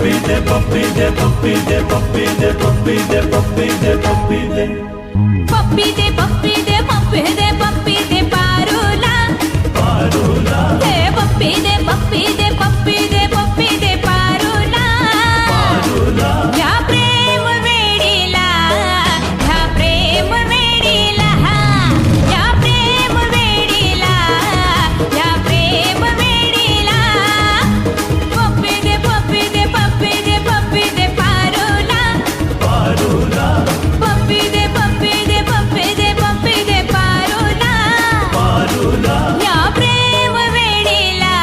पप्पी दे पप्पी दे पप्पी दे पप्पी दे पप्पी दे पप्पी दे पप्पी दे पप्पी दे पप्पी दे पप्पी दे पप्पी दे पारूला पारूला हे पप्पी दे पप्पी दे पप्पी दे पप्पी दे पारूला पारूला या प्रेम वेडीला या प्रेम वेडीला या प्रेम वेडीला या प्रेम वेडीला पप्पी दे पप्पी दे पप्पी दे पप्पी दे पारूला पारूला पप्पी दे पप्पी दे पप्पी दे पप्पी दे पारूला पारूला या प्रेम वेडीला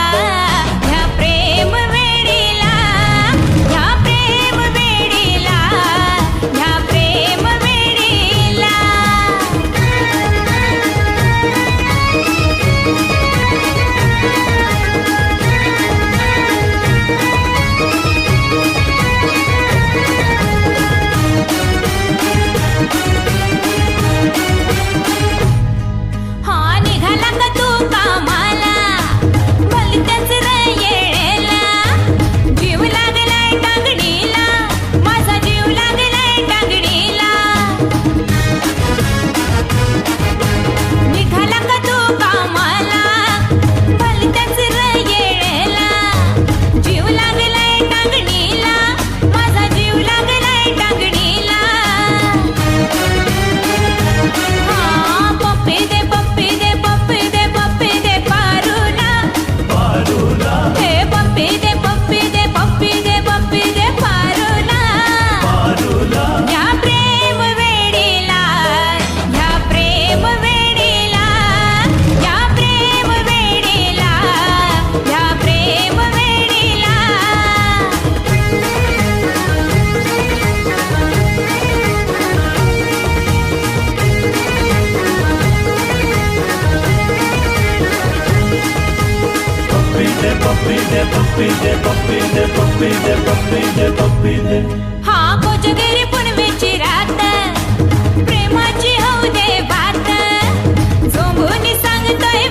या प्रेम वेडीला या प्रेम वेडीला या प्रेम वेडीला हा निघाला का तू कामाला भलत्याच येळेला जीव लागलाय टांगडीला माझा जीव लागलाय टांगडीला निघाला का तू कामाला भलत्याच येळेला जीव लागलाय टांगडीला माझा जीव लागलाय टांगडीला हा पप्पी दे पप्पी दे पप्पी दे पप्पी दे पारूला पारूला हे पप्पी दे पप्पी दे पप्पी दे पप्पी दे पारूला पारूला या प्रेम वेडीला या प्रेम वेडीला या प्रेम वेडीला या प्रेम वेडीला पप्पी दे पप्पी दे पप्पी दे पप्पी दे पप्पी दे पप्पी दे पप्पी दे हा कोजगिरी पुनवेची रात प्रेमाची होऊ दे बात झोंबून सांगतोय